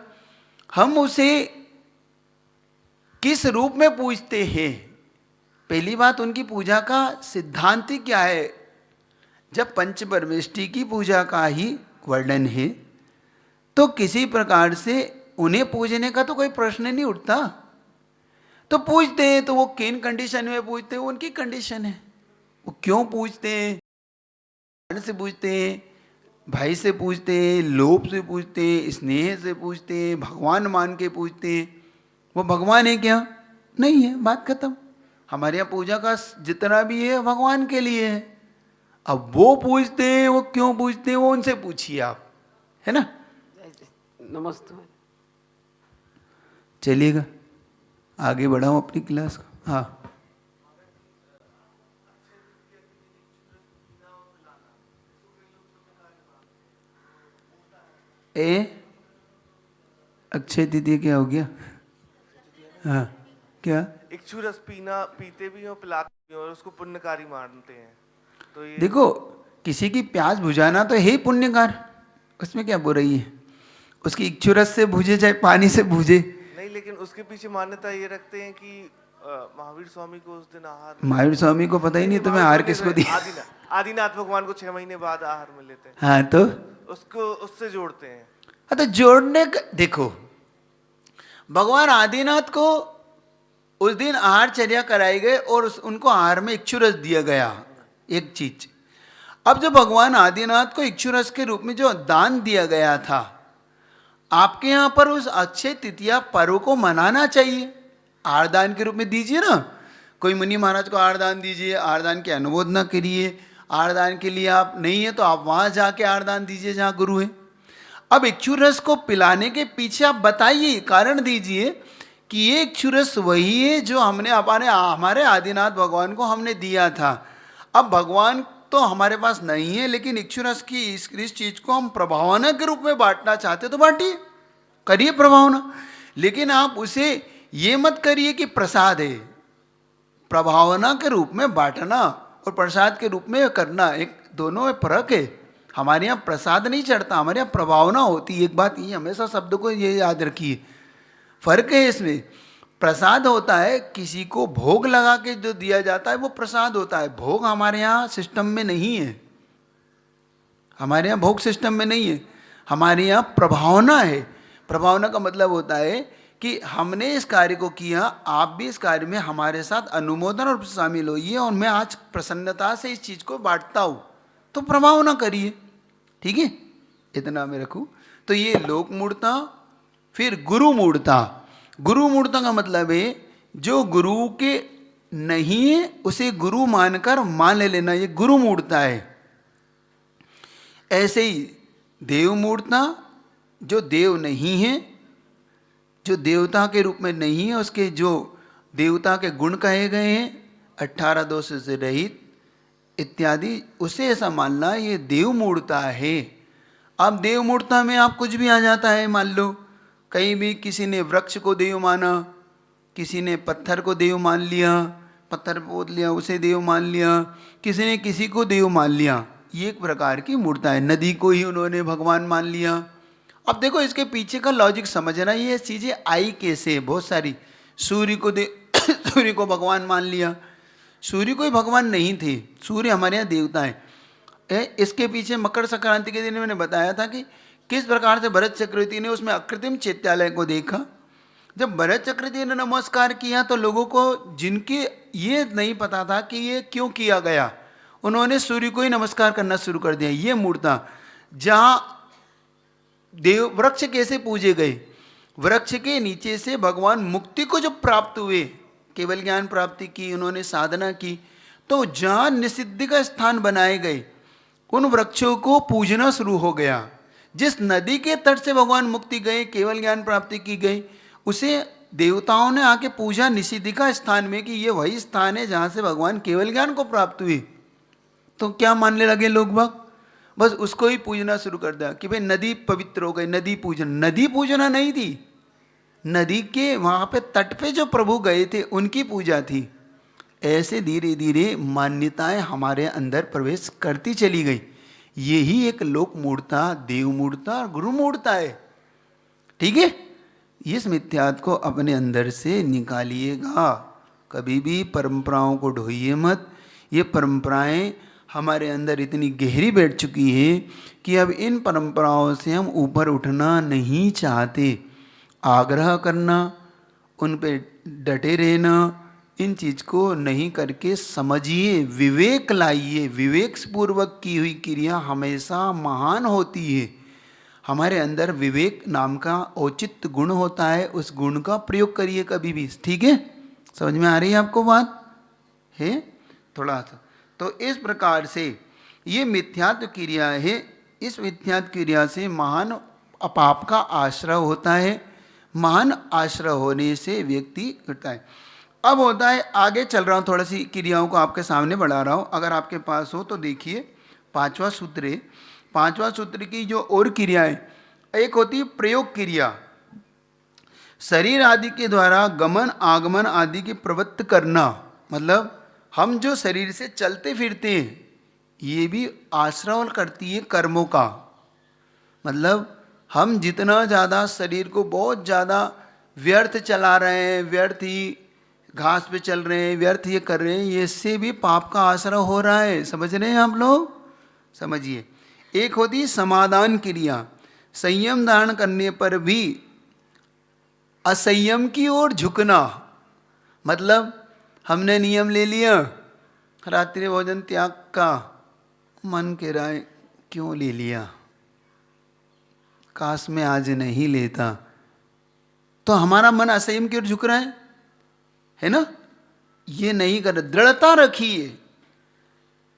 हम उसे किस रूप में पूजते हैं। पहली बात, उनकी पूजा का सिद्धांत ही क्या है। जब पंचपरमेष्टि की पूजा का ही वर्णन है तो किसी प्रकार से उन्हें पूजने का तो कोई प्रश्न नहीं उठता। तो पूजते हैं तो वो किन कंडीशन में पूजते हैं, वो उनकी कंडीशन है। वो क्यों पूजते हैं, से पूजते हैं, भाई से पूजते हैं, लोभ से पूजते हैं, स्नेह से पूजते हैं, भगवान मान के पूजते हैं। वो भगवान है क्या? नहीं है, बात खत्म। हमारे यहाँ पूजा का जितना भी है भगवान के लिए है। अब वो पूजते हैं, वो क्यों पूजते हैं, वो उनसे पूछिए आप, है ना। नमस्ते। चलिएगा आगे बढ़ाऊं अपनी क्लास को। हाँ, अक्षय तृतीया क्या हो गया? हाँ क्या? इक्षु रस पीते भी हो, पिलाते भी हो और उसको पुण्यकारी मानते हैं। तो ये देखो, किसी की प्यास बुझाना तो है ही पुण्यकार, उसमें क्या बुराई है? उसकी इक्षु रस से बुझे चाहे पानी से बुझे। नहीं, लेकिन उसके पीछे मान्यता ये रखते हैं कि महावीर स्वामी को उस दिन आहार, महावीर स्वामी को पता ही नहीं तुम्हें आहार किसको दिया। आदिनाथ भगवान को 6 महीने बाद आहार में लेते हैं। हाँ तो उसको उससे जोड़ते हैं। हाँ तो जोड़ने का देखो, भगवान आदिनाथ को उस दिन आहार चर्या कराई गई और उनको आहार में इक्षुरस दिया गया, एक चीज। अब जो भगवान आदिनाथ को इक्षुरस के रूप में जो दान दिया गया था, आपके यहाँ पर उस अक्षय तृतीया पर्व को मनाना चाहिए, आहारदान के रूप में दीजिए ना। कोई मुनि महाराज को आहारदान दीजिए, आहारदान की अनुमोदना करिए। आहारदान के लिए आप नहीं है तो आप वहाँ जाके आहारदान दीजिए जहाँ गुरु है। अब इक्षुरस को पिलाने के पीछे आप बताइए, कारण दीजिए कि ये इक्षुरस वही है जो हमने हमारे आदिनाथ भगवान को हमने दिया था। अब भगवान तो हमारे पास नहीं है, लेकिन इक्षुरस की इस चीज को हम प्रभावना के रूप में बांटना चाहते तो बांटिए, करिए प्रभावना। लेकिन आप उसे ये मत करिए कि प्रसाद है। प्रभावना के रूप में बांटना और प्रसाद के रूप में करना, एक दोनों में फर्क है। हमारे यहाँ प्रसाद नहीं चढ़ता, हमारे यहाँ प्रभावना होती है। एक बात ये हमेशा शब्द को ये याद रखिए, फर्क है इसमें। प्रसाद होता है किसी को भोग लगा के जो दिया जाता है वो प्रसाद होता है। भोग हमारे यहाँ सिस्टम में नहीं है, हमारे यहाँ भोग सिस्टम में नहीं है, हमारे यहाँ प्रभावना है। प्रभावना का मतलब होता है कि हमने इस कार्य को किया, आप भी इस कार्य में हमारे साथ अनुमोदन और शामिल होइए और मैं आज प्रसन्नता से इस चीज को बांटता हूँ, तो प्रभावना करिए। ठीक है, इतना मैं रखूँ। तो ये लोक मूर्ता, फिर गुरु मूर्ता। गुरु मूर्ता का मतलब है जो गुरु के नहीं है उसे गुरु मानकर मान लेना, ये गुरु मूर्ता है। ऐसे ही देव मूर्ता, जो देव नहीं है, जो देवता के रूप में नहीं है, उसके जो देवता के गुण कहे गए हैं, 18 दोष से रहित इत्यादि, उसे ऐसा मानना ये देव मूर्ता है। अब देव मूर्ता में आप कुछ भी आ जाता है। मान लो कहीं भी किसी ने वृक्ष को देव माना, किसी ने पत्थर को देव मान लिया, पत्थर पोत लिया उसे देव मान लिया, किसी ने किसी को देव मान लिया, ये एक प्रकार की मूर्ता है। नदी को ही उन्होंने भगवान मान लिया। अब देखो इसके पीछे का लॉजिक समझना, ये चीज़ें आई कैसे, बहुत सारी। सूर्य को सूर्य को भगवान मान लिया, सूर्य कोई भगवान नहीं थे, सूर्य हमारे यहाँ देवता है। इसके पीछे मकर संक्रांति के दिन मैंने बताया था कि किस प्रकार से भरत चक्रवर्ती ने उसमें अकृत्रिम चैत्यालय को देखा। जब भरत चक्रवर्ती ने नमस्कार किया तो लोगों को, जिनके ये नहीं पता था कि ये क्यों किया गया, उन्होंने सूर्य को ही नमस्कार करना शुरू कर दिया। ये मूर्ता जहाँ देव वृक्ष कैसे पूजे गए, वृक्ष के नीचे से भगवान मुक्ति को जब प्राप्त हुए, केवल ज्ञान प्राप्ति की, उन्होंने साधना की, तो जहाँ निषिद्धि का स्थान बनाए गए उन वृक्षों को पूजना शुरू हो गया। जिस नदी के तट से भगवान मुक्ति गए, केवल ज्ञान प्राप्ति की गई, उसे देवताओं ने आके पूजा निषिद्धि का स्थान में कि ये वही स्थान है जहाँ से भगवान केवल ज्ञान को प्राप्त हुए। तो क्या मानने लगे लोग बाग, बस उसको ही पूजना शुरू कर दिया कि भाई नदी पवित्र हो गई, नदी पूजन। नदी पूजना नहीं थी, नदी के वहाँ पे तट पे जो प्रभु गए थे उनकी पूजा थी। ऐसे धीरे धीरे मान्यताएं हमारे अंदर प्रवेश करती चली गई। यही एक लोक मूर्ता, देव मूर्ता और गुरु मूर्ता है। ठीक है, इस मिथ्यात को अपने अंदर से निकालिएगा। कभी भी परंपराओं को ढोइए मत। ये परंपराएं हमारे अंदर इतनी गहरी बैठ चुकी है कि अब इन परंपराओं से हम ऊपर उठना नहीं चाहते। आग्रह करना, उन पे डटे रहना, इन चीज को नहीं करके समझिए, विवेक लाइए। विवेक पूर्वक की हुई क्रिया हमेशा महान होती है। हमारे अंदर विवेक नाम का औचित्य गुण होता है, उस गुण का प्रयोग करिए कभी भी। ठीक है, समझ में आ रही है आपको बात है थोड़ा सा? तो इस प्रकार से ये मिथ्यात्व क्रिया है। इस मिथ्यात्व क्रिया से महान पाप का आश्रय होता है। महान आश्रय होने से व्यक्ति करता है। अब होता है, आगे चल रहा हूँ, थोड़ा सी क्रियाओं को आपके सामने बढ़ा रहा हूँ, अगर आपके पास हो तो देखिए। 5वां सूत्र है। 5वां सूत्र की जो और क्रियाएं, एक होती है प्रयोग क्रिया, शरीर आदि के द्वारा गमन आगमन आदि की प्रवृत्त करना, मतलब हम जो शरीर से चलते फिरते हैं ये भी आश्रव करती है कर्मों का। मतलब हम जितना ज़्यादा शरीर को बहुत ज़्यादा व्यर्थ चला रहे हैं, व्यर्थ ही घास पे चल रहे हैं, व्यर्थ ये कर रहे हैं, ये इससे भी पाप का आश्रय हो रहा है। समझ रहे हैं आप लोग? समझिए। एक होती है समाधान क्रिया, संयम धारण करने पर भी असंयम की ओर झुकना। मतलब हमने नियम ले लिया रात्रि भोजन त्याग का, मन कह रहा है क्यों ले लिया, काश में आज नहीं लेता, तो हमारा मन असंयम की ओर झुक रहा है ना? ये नहीं कर, दृढ़ता रखिए।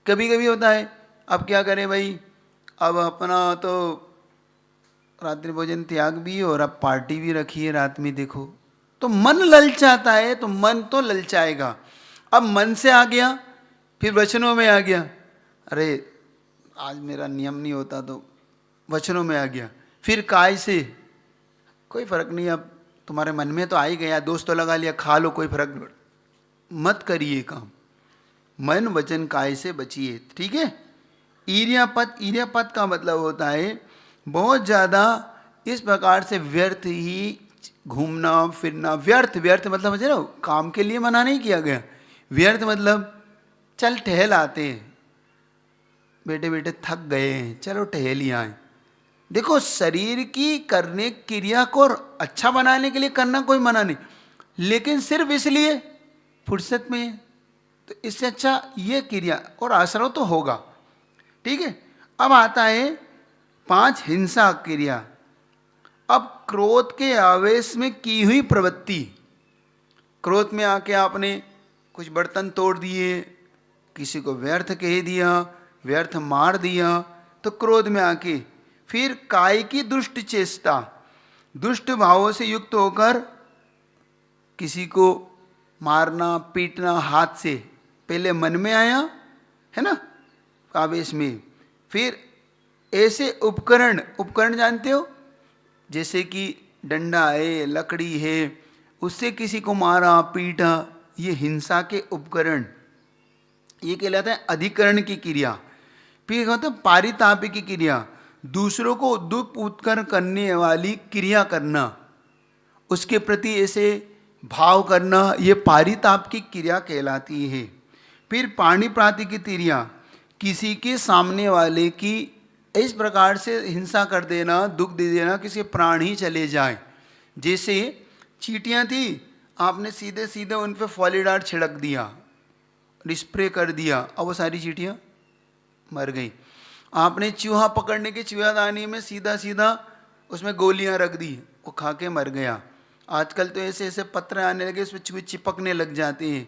कभी कभी होता है अब क्या करें भाई, अब अपना तो रात्रि भोजन त्याग भी और अब पार्टी भी रखी है रात में, देखो तो मन ललचाता है, तो मन तो ललचाएगा। अब मन से आ गया, फिर वचनों में आ गया, अरे आज मेरा नियम नहीं होता, तो वचनों में आ गया। फिर काय से, कोई फर्क नहीं, अब तुम्हारे मन में तो आ ही गया, दोस्त तो लगा लिया, खा लो, कोई फर्क नहीं, मत करिए काम। मन वचन काय से बचिए, ठीक है। ईर्यापत, ईर्यापत का मतलब होता है बहुत ज़्यादा इस प्रकार से व्यर्थ ही घूमना फिरना। व्यर्थ, व्यर्थ मतलब समझ रहे हो, काम के लिए मना नहीं किया गया। व्यर्थ मतलब चल टहल आते हैं, बेटे बेटे थक गए हैं, चलो टहल ही आए। देखो शरीर की करने क्रिया को अच्छा बनाने के लिए करना कोई मना नहीं, लेकिन सिर्फ इसलिए फुर्सत में, तो इससे अच्छा ये क्रिया और आश्रव तो होगा, ठीक है। अब आता है 5 हिंसा क्रिया। अब क्रोध के आवेश में की हुई प्रवृत्ति, क्रोध में आके आपने कुछ बर्तन तोड़ दिए, किसी को व्यर्थ कह दिया, व्यर्थ मार दिया, तो क्रोध में आके फिर काय की दुष्ट चेष्टा, दुष्ट भावों से युक्त होकर किसी को मारना पीटना हाथ से, पहले मन में आया है ना आवेश में, फिर ऐसे उपकरण, उपकरण जानते हो, जैसे कि डंडा है, लकड़ी है, उससे किसी को मारा पीटा, ये हिंसा के उपकरण, ये कहलाता है अधिकरण की क्रिया। फिर कहते हैं पारिताप की क्रिया, दूसरों को दुख उत्कर करने वाली क्रिया करना, उसके प्रति ऐसे भाव करना, ये पारिताप की क्रिया कहलाती है। फिर पाणिप्राति की क्रिया, किसी के सामने वाले की इस प्रकार से हिंसा कर देना, दुख दे देना, किसी प्राण ही चले जाए। जैसे चींटियाँ थी, आपने सीधे सीधे उन पर फॉलीडार छिड़क दिया, स्प्रे कर दिया, अब वो सारी चींटियाँ मर गई। आपने चूहा पकड़ने के चूहादानी में सीधा सीधा उसमें गोलियां रख दी, वो खा के मर गया। आजकल तो ऐसे ऐसे पत्र आने लगे, उसमें चूहे चिपकने लग जाते हैं।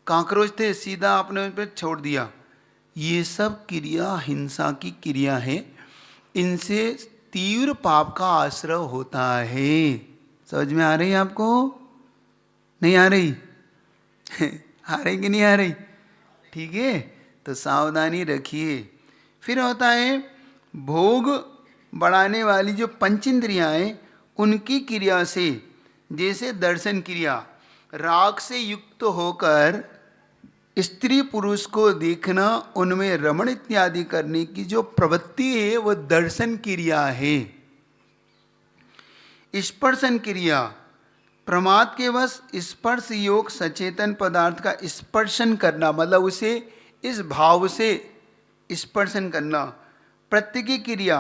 कांकरोच थे, सीधा आपने उन पर छोड़ दिया। ये सब क्रिया हिंसा की क्रिया है, इनसे तीव्र पाप का आश्रय होता है। समझ में आ रही है आपको? नहीं आ रही? आ रही कि नहीं आ रही? ठीक है, तो सावधानी रखिए। फिर होता है भोग बढ़ाने वाली जो पंचेंद्रियाएं, उनकी क्रिया से, जैसे दर्शन क्रिया, राग से युक्त होकर स्त्री पुरुष को देखना, उनमें रमण इत्यादि करने की जो प्रवृत्ति है वो दर्शन क्रिया है। स्पर्शन क्रिया, प्रमाद के वश स्पर्श योग सचेतन पदार्थ का स्पर्शन करना, मतलब उसे इस भाव से स्पर्शन करना। प्रत्येक क्रिया,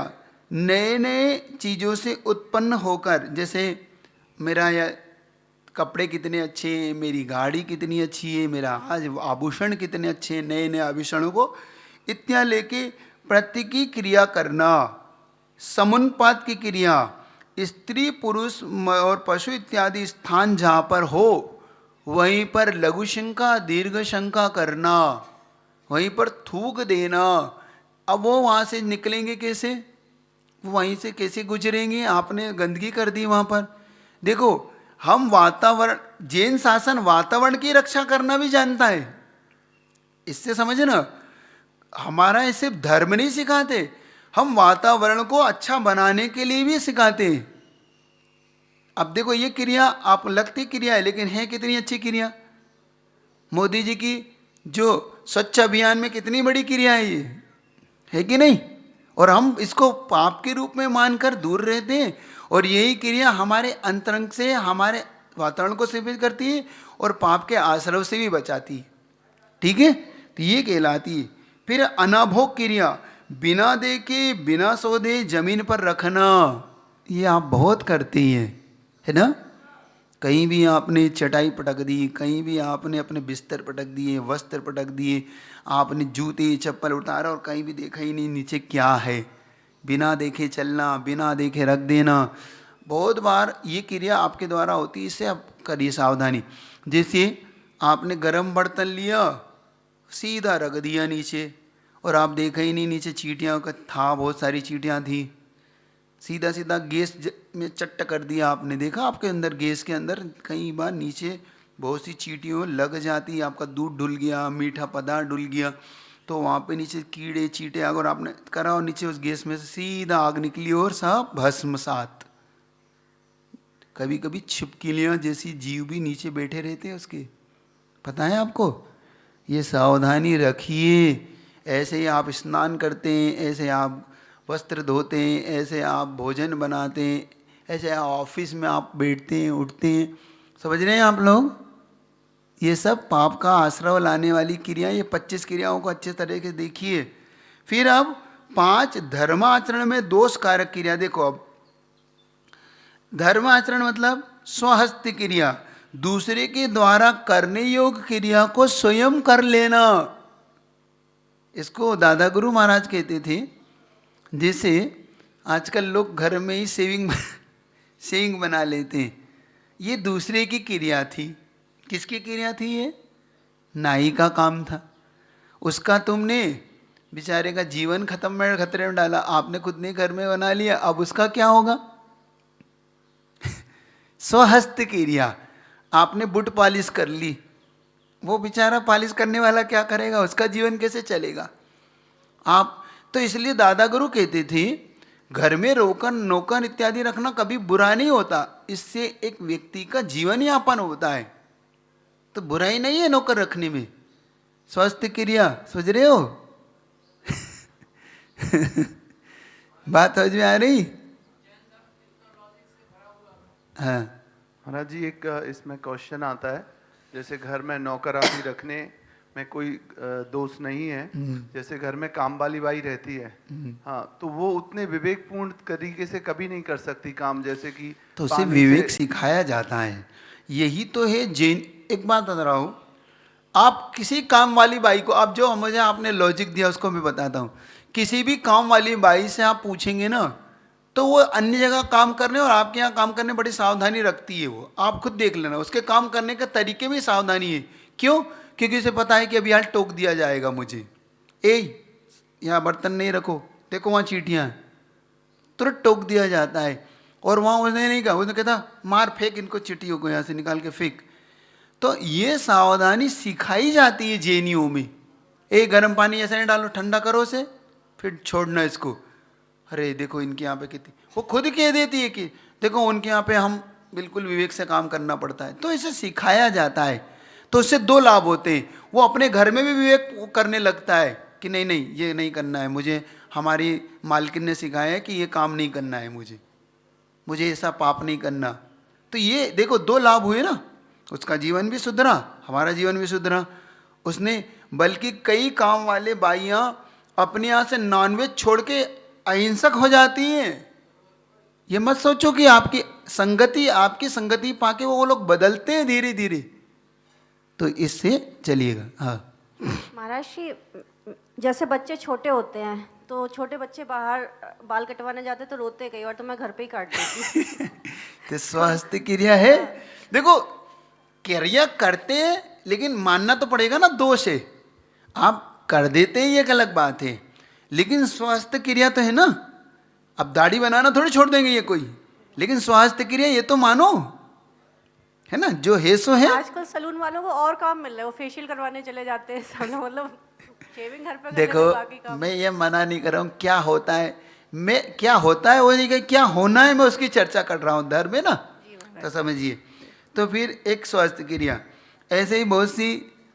नए नए चीज़ों से उत्पन्न होकर, जैसे मेरा यह कपड़े कितने अच्छे हैं, मेरी गाड़ी कितनी अच्छी है, मेरा आज आभूषण कितने अच्छे हैं, नए नए आभूषणों को इत्यादि लेके प्रत्येक क्रिया करना। समुन्पात की क्रिया, स्त्री पुरुष और पशु इत्यादि स्थान जहाँ पर हो वहीं पर लघु शंका दीर्घ शंका करना, वहीं पर थूक देना। अब वो वहाँ से निकलेंगे कैसे, वो वहीं से कैसे गुजरेंगे? आपने गंदगी कर दी वहाँ पर। देखो हम वातावरण, जैन शासन वातावरण की रक्षा करना भी जानता है। इससे समझना, हमारा ऐसे धर्म नहीं सिखाते, हम वातावरण को अच्छा बनाने के लिए भी सिखाते हैं। अब देखो ये क्रिया आप लगती क्रिया है, लेकिन है कितनी अच्छी क्रिया। मोदी जी की जो स्वच्छ अभियान में कितनी बड़ी क्रिया है ये, है कि नहीं। और हम इसको पाप के रूप में मानकर दूर रहते हैं, और यही क्रिया हमारे अंतरंग से हमारे वातावरण को सीमित करती है और पाप के आश्रव से भी बचाती है। ठीक है, तो ये कहलाती है। फिर अनाभोग क्रिया, बिना देखे बिना सोधे जमीन पर रखना, ये आप बहुत करते हैं, है ना। कहीं भी आपने चटाई पटक दी, कहीं भी आपने अपने बिस्तर पटक दिए, वस्त्र पटक दिए, आपने जूते चप्पल उतारा और कहीं भी देखा ही नहीं नीचे क्या है। बिना देखे चलना, बिना देखे रख देना, बहुत बार ये क्रिया आपके द्वारा होती है। इससे आप करिए सावधानी। जैसे आपने गर्म बर्तन लिया, सीधा रख दिया नीचे, और आप देखा ही नहीं नीचे चींटियाँ का था, बहुत सारी चींटियाँ थी। सीधा सीधा गैस में चट्ट कर दिया। आपने देखा आपके अंदर गैस के अंदर कई बार नीचे बहुत सी चींटियों लग जाती, आपका दूध डुल गया, मीठा पदार्थ डुल गया, तो वहाँ पे नीचे कीड़े चींटे आग, और आपने करा और नीचे उस गैस में से सीधा आग निकली और सब भस्मसात। कभी कभी छिपकलियाँ जैसी जीव भी नीचे बैठे रहते हैं उसके, पता है आपको। ये सावधानी रखिए। ऐसे ही आप स्नान करते हैं, ऐसे आप वस्त्र धोते हैं, ऐसे आप भोजन बनाते हैं, ऐसे ऑफिस में आप बैठते हैं उठते हैं, समझ रहे हैं आप लोग। ये सब पाप का आश्रय लाने वाली क्रिया। ये 25 क्रियाओं को अच्छे तरह से देखिए। फिर अब 5 धर्माचरण में दोष कारक क्रिया। देखो अब धर्माचरण मतलब स्वहस्त क्रिया, दूसरे के द्वारा करने योग्य क्रिया को स्वयं कर लेना। इसको दादा गुरु महाराज कहते थे। जैसे आजकल लोग घर में ही सेविंग बना लेते हैं, ये दूसरे की क्रिया थी। किसकी क्रिया थी ये? नाई का काम था। उसका तुमने बेचारे का जीवन खतरे में डाला। आपने खुद ने घर में बना लिया, अब उसका क्या होगा? स्वहस्त क्रिया। आपने बुट पॉलिश कर ली, वो बेचारा पॉलिश करने वाला क्या करेगा? उसका जीवन कैसे चलेगा? आप तो इसलिए दादा गुरु कहते थे घर में रोकन नौकन इत्यादि रखना कभी बुरा नहीं होता, इससे एक व्यक्ति का जीवन यापन होता है। तो बुराई नहीं है नौकर रखने में। स्वस्थ क्रिया, समझ रहे हो? बात समझ में आ रही? हाँ महाराज जी, एक इसमें क्वेश्चन आता है, जैसे घर में नौकरानी रखने में कोई दोष नहीं है, जैसे घर में काम वाली बाई रहती है, हाँ, तो वो उतने विवेकपूर्ण तरीके से कभी नहीं कर सकती काम, जैसे कि तो उसे विवेक सिखाया जाता है। यही तो है जैन। एक बात बता रहा हूँ, आप किसी काम वाली बाई को, आप जो मुझे आपने लॉजिक दिया उसको मैं बताता हूँ। किसी भी काम वाली बाई से आप पूछेंगे ना, तो वो अन्य जगह काम करने और आपके यहाँ काम करने बड़ी सावधानी रखती है। वो आप खुद देख लेना, उसके काम करने के तरीके में सावधानी है। क्यों? क्योंकि उसे पता है कि अभी यहाँ टोक दिया जाएगा मुझे, यहाँ बर्तन नहीं रखो, देखो वहाँ चींटियाँ हैं, तुरंत टोक दिया जाता है। और वहाँ उसने नहीं कहा, उसने कहता मार फेंक इनको चींटियों को, यहाँ से निकाल के फेंक। तो ये सावधानी सिखाई जाती है जैनियों में। गर्म पानी ऐसा नहीं डालो, ठंडा करो उसे, फिर छोड़ना इसको। अरे देखो इनके यहाँ पे कितनी, वो खुद कह देती है कि देखो उनके यहाँ पे हम बिल्कुल विवेक से काम करना पड़ता है। तो इसे सिखाया जाता है। तो इससे 2 लाभ होते हैं। वो अपने घर में भी विवेक करने लगता है कि नहीं नहीं ये नहीं करना है मुझे, हमारी मालकिन ने सिखाया है कि ये काम नहीं करना है, मुझे ऐसा पाप नहीं करना। तो ये देखो 2 लाभ हुए ना, उसका जीवन भी सुधरा, हमारा जीवन भी सुधरा। उसने बल्कि कई काम वाले बाइयाँ अपने यहाँ से नॉनवेज छोड़ के अहिंसक हो जाती हैं। ये मत सोचो कि आपकी संगति पाके वो लोग बदलते हैं धीरे धीरे। तो इससे चलिएगा। हाँ महाराज जी, जैसे बच्चे छोटे होते हैं तो छोटे बच्चे बाहर बाल कटवाने जाते तो रोते हैं, कई बार तो मैं घर पे ही काट देती हूँ। तो स्वस्थ क्रिया है। देखो क्रिया करते हैं, लेकिन मानना तो पड़ेगा ना दोष है। आप कर देते हैं ये एक अलग बात है, लेकिन स्वास्थ्य क्रिया तो है ना। अब दाढ़ी बनाना थोड़ी छोड़ देंगे ये कोई, लेकिन स्वास्थ्य क्रिया ये तो मानो, है ना, जो है सो है। आजकल सलून वालों को और काम मिल रहा है, वो फेशियल करवाने चले जाते हैं सब, मतलब शेविंग घर पे करने देखो से बाकी काम मैं ये मना नहीं कर रहा हूँ, क्या होता है, मैं क्या होता है वो नहीं कि क्या होना है, मैं उसकी चर्चा कर रहा हूँ धर्म में ना, तो समझिए। तो फिर एक स्वास्थ्य क्रिया, ऐसे ही बहुत सी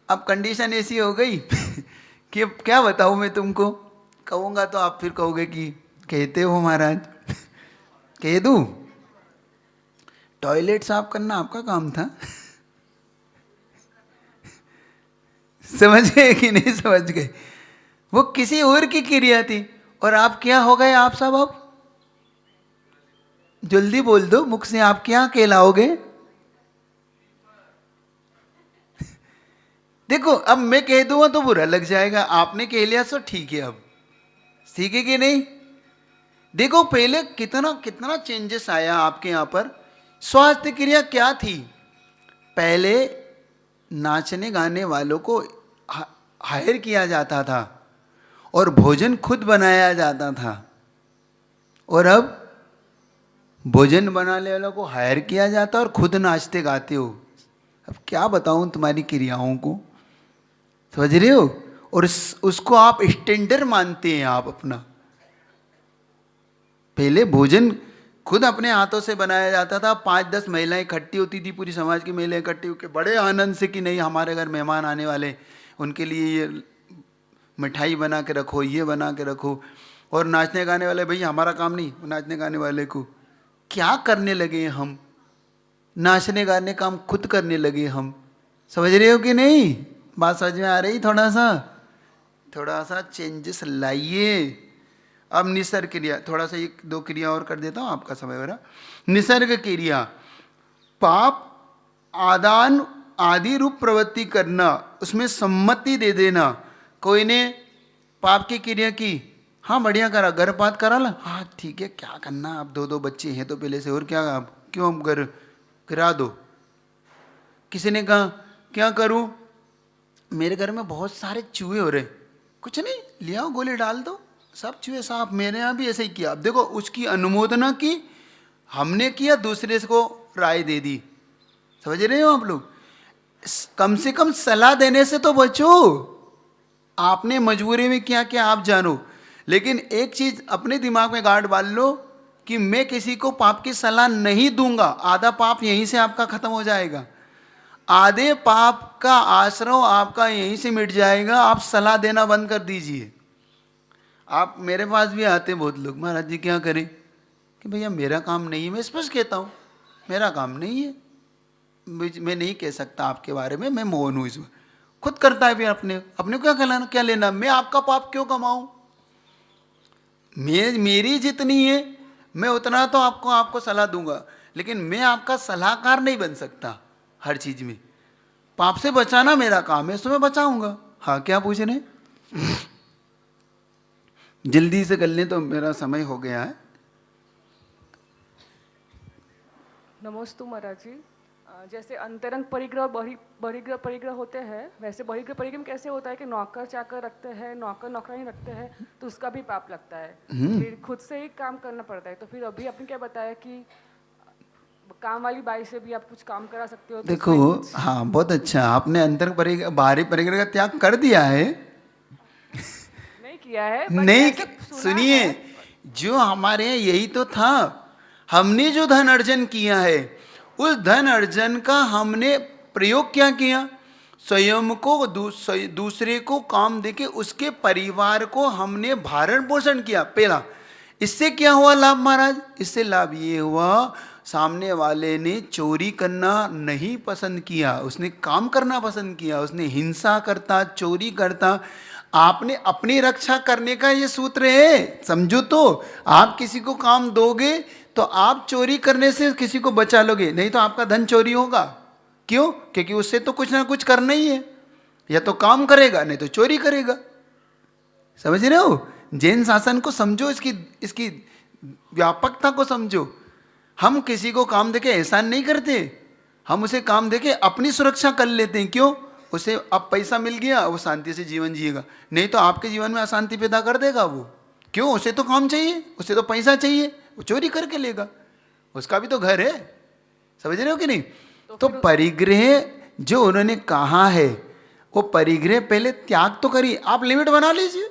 अब कंडीशन ऐसी हो गई कि अब क्या बताऊँ मैं तुमको, कहूँगा तो आप फिर कहोगे कि कहते हो महाराज, कह दूँ? टॉयलेट साफ करना आपका काम था समझ गए कि नहीं समझ गए? वो किसी और की क्रिया थी, और आप क्या हो गए? आप सब अब जल्दी बोल दो मुख से, आप क्या कहलाओगे? देखो अब मैं कह दूंगा तो बुरा लग जाएगा, आपने कह लिया तो ठीक है, अब ठीक है कि नहीं? देखो पहले कितना कितना चेंजेस आया आपके यहाँ पर। स्वास्थ्य क्रिया क्या थी? पहले नाचने गाने वालों को हायर किया जाता था और भोजन खुद बनाया जाता था, और अब भोजन बनाने वालों को हायर किया जाता है और खुद नाचते गाते हो। अब क्या बताऊं तुम्हारी क्रियाओं को, समझ रहे हो? और उसको आप स्टैंडर्ड मानते हैं आप अपना। पहले भोजन खुद अपने हाथों से बनाया जाता था, 5-10 महिलाएं इकट्ठी होती थी, पूरी समाज की महिलाएं इकट्ठी होकर बड़े आनंद से कि नहीं हमारे घर मेहमान आने वाले, उनके लिए ये मिठाई बना के रखो, ये बना के रखो। और नाचने गाने वाले, भैया हमारा काम नहीं, नाचने गाने वाले को क्या करने लगे हम, नाचने गाने काम खुद करने लगे हम। समझ रहे हो कि नहीं? बात समझ में आ रही? थोड़ा सा चेंजेस लाइए। अब निसर्ग क्रिया, थोड़ा सा 1-2 क्रिया और कर देता हूँ, आपका समय हो रहा। निसर्ग क्रिया, पाप आदान आदि रूप प्रवृत्ति करना, उसमें सम्मति दे देना। कोई ने पाप की क्रिया की, हाँ बढ़िया करा, गर्भपात करा ला, हाँ ठीक है, क्या करना, अब 2-2 बच्चे हैं तो पहले से, और क्या, अब क्यों हम घर करा दो। किसी ने कहा क्या करूं, मेरे घर में बहुत सारे चूहे हो रहे, कुछ नहीं, ले आओ गोली डाल दो, सब चूहे साफ। मेरे यहाँ भी ऐसे ही किया। अब देखो उसकी अनुमोदना की, हमने किया, दूसरे को राय दे दी। समझ रहे हो आप लोग? कम से कम सलाह देने से तो बचो। आपने मजबूरी में क्या क्या आप जानो, लेकिन एक चीज अपने दिमाग में गांठ बांध लो कि मैं किसी को पाप की सलाह नहीं दूंगा। आधा पाप यहीं से आपका खत्म हो जाएगा, आधे पाप का आश्रय आपका यहीं से मिट जाएगा। आप सलाह देना बंद कर दीजिए। आप मेरे पास भी आते बहुत लोग, महाराज जी क्या करें, कि भैया मेरा काम नहीं है। मैं स्पष्ट कहता हूँ मेरा काम नहीं है, मैं नहीं कह सकता आपके बारे में, मैं मौन हूँ इसमें। खुद करता है भी, अपने अपने को क्या लेना, मैं आपका पाप क्यों कमाऊं? मेरी जितनी है मैं उतना तो आपको सलाह दूंगा, लेकिन मैं आपका सलाहकार नहीं बन सकता हर चीज में। पाप से बचाना मेरा काम है, उसमें बचाऊंगा। हाँ क्या पूछ रहे हैं? जल्दी से कर लें तो मेरा समय हो गया है। नमोस्तु महाराज जी। जैसे अंतरंग परिग्रह बहिर्ग्रह परिग्रह होते हैं, वैसे बहिर्ग्रह परिग्रह में कैसे होता है कि नौकर चाकर रखते हैं, नौकर नौकरानी रखते हैं, तो उसका भी पाप लगता है, फिर खुद से ही काम करना पड़ता है। तो फिर अभी आपने क्या बताया कि काम वाली बाई से भी आप कुछ काम करा सकते हो। देखो हाँ बहुत अच्छा, आपने अंतरंग परिग्रह बाहरी परिग्रह का त्याग कर दिया है। नहीं किया है, नहीं, सुनिए, जो हमारे यहाँ यही तो था। हमने जो धन अर्जन किया है, उस धन अर्जन का हमने प्रयोग क्या किया, स्वयं को दूसरे को काम देके उसके परिवार को हमने भरण पोषण किया पहला। इससे क्या हुआ लाभ महाराज? इससे लाभ ये हुआ, सामने वाले ने चोरी करना नहीं पसंद किया, उसने काम करना पसंद किया। उसने हिंसा करता, चोरी करता, आपने अपनी रक्षा करने का ये सूत्र है, समझो। तो आप किसी को काम दोगे तो आप चोरी करने से किसी को बचा लोगे, नहीं तो आपका धन चोरी होगा। क्यों? क्योंकि उससे तो कुछ ना कुछ करना ही है, या तो काम करेगा नहीं तो चोरी करेगा। समझ रहे हो? जैन शासन को समझो, इसकी व्यापकता को समझो। हम किसी को काम देके एहसान नहीं करते, हम उसे काम देके अपनी सुरक्षा कर लेते हैं। क्यों? उसे अब पैसा मिल गया, वो शांति से जीवन जिएगा, नहीं तो आपके जीवन में अशांति पैदा कर देगा वो। क्यों? उसे तो काम चाहिए, उसे तो पैसा चाहिए, वो चोरी करके लेगा, उसका भी तो घर है। समझ रहे हो कि नहीं? तो परिग्रह जो उन्होंने कहा है, वो परिग्रह पहले त्याग तो करिए, आप लिमिट बना लीजिए,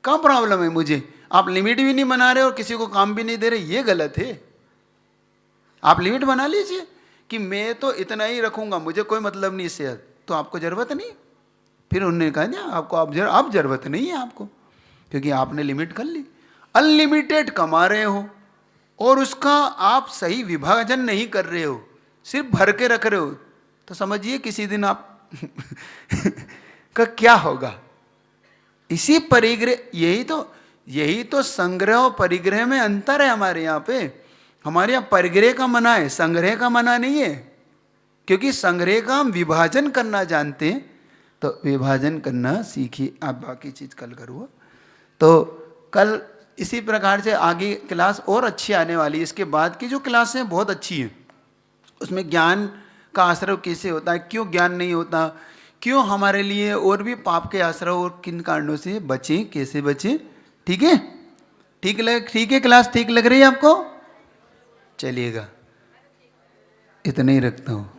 क्या प्रॉब्लम है मुझे? आप लिमिट भी नहीं बना रहे और किसी को काम भी नहीं दे रहे, ये गलत है। आप लिमिट बना लीजिए कि मैं तो इतना ही रखूंगा, मुझे कोई मतलब नहीं इससे, तो आपको जरूरत नहीं। फिर उन्होंने कहा ना आपको अब जरूरत नहीं है आपको, क्योंकि आपने लिमिट कर ली। अनलिमिटेड कमा रहे हो और उसका आप सही विभाजन नहीं कर रहे हो, सिर्फ भर के रख रहे हो, तो समझिए किसी दिन आप का क्या होगा। इसी परिग्रह, यही तो संग्रह और परिग्रह में अंतर है हमारे यहाँ पे। हमारे यहाँ परिग्रह का मना है, संग्रह का मना नहीं है, क्योंकि संग्रह का हम विभाजन करना जानते हैं, तो विभाजन करना सीखिए। आप बाकी चीज कल करो, तो कल इसी प्रकार से आगे क्लास और अच्छी आने वाली है। इसके बाद की जो क्लासें बहुत अच्छी हैं, उसमें ज्ञान का आश्रय कैसे होता है, क्यों ज्ञान नहीं होता, क्यों हमारे लिए और भी पाप के आश्रय और किन कारणों से बचें, कैसे बचें। ठीक है, ठीक है, क्लास ठीक लग रही है आपको? चलिएगा, इतना ही रखता हूँ।